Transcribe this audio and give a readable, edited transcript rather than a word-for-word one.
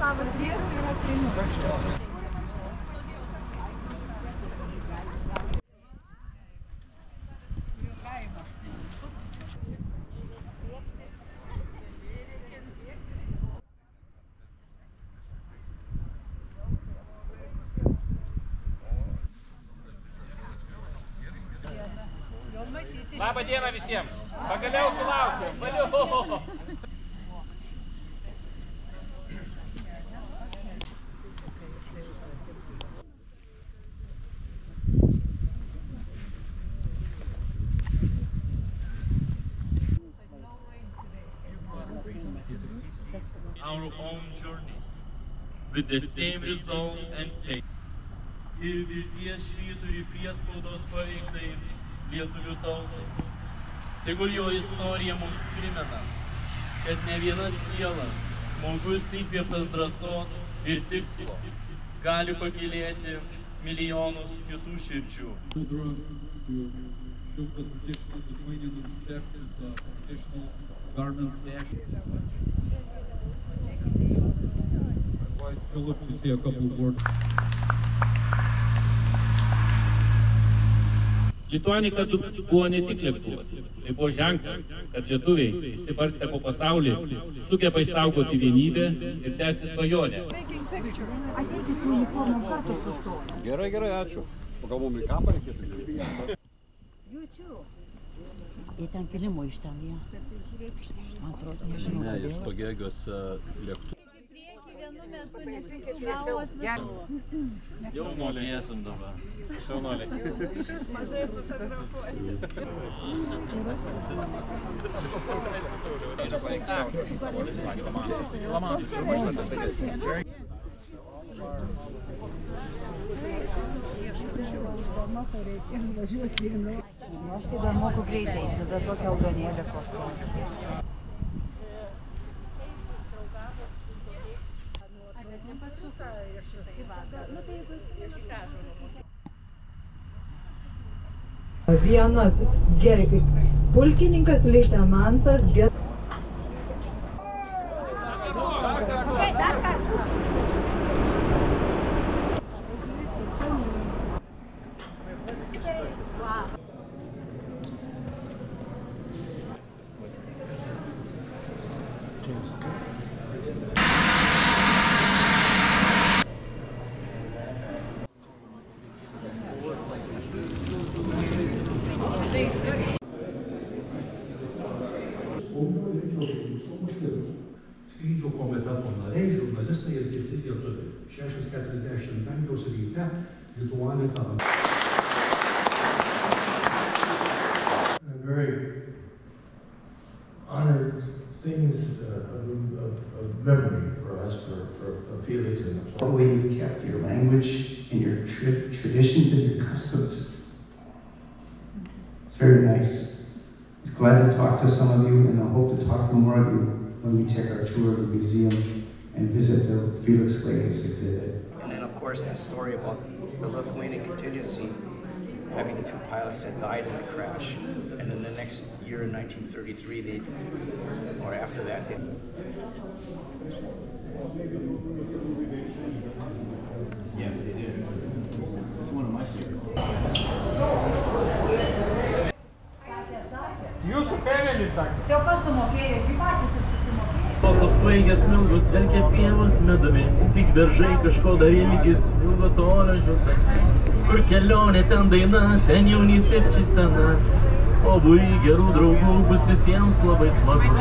Labas rytas. Labą dieną visiems. Pagaliau sulaukėm. Valiu. Our own journeys with the same resolve and faith. Ir vilties švyturį priespaudos paveiktai lietuvių tautai. Tegul jo istorija mums primena, kad ne viena siela, žmogus įkvėptas drąsos ir tikslo, gali pakylėti milijonus kitų širdžių. Lituanika buvo ne tik lėktuvas, tai buvo ženklas, kad lietuviai, išsibarstę po pasaulį, sugeba išsaugoti vienybę ir tęsti svajonę. Gerai, ačiū. Pagal mum į kapą reikės. Jie ten kilimo iš ten, jie. Man atrodo, nežinau. Ne, jis pagėgios lėktuvą. Vienu metu nesigavos visų. Jau mokėsim dabar. Šaunuoliai. Mažai fotografuoju. Aš tai dar moku greitai, tada tokia auganėlė kosto. Vienas gerai, pulkininkas, leitenantas, Skrydžio komiteto nariai, žurnalistai ir kiti lietuviai. 6:45 ryte Lituanika. Very honored things of memory for us, for Felix and the way you've kept your language and your traditions and your customs. It's very nice. He's glad to talk to some of you, and I hope to talk to more of you when we take our tour of the museum and visit the Felix Glaeus exhibit. And then, of course, the story about the Lithuanian contingency having the two pilots that died in the crash. And then the next year, in 1933, or after that, they... Yes, they did. It's one of my favorites. Jūsų penelį sakė. Tai kas sumokėjo, kaip patys ir susimokėjo? Tos apsvaigęs smilgus telkia pievos medumi, tik beržai kažko dar ilgis, ilgo tolio žvilgsnio. Kur kelionė, ten daina, ten jaunystė sena, o būry gerų draugų bus visiems labai smagu.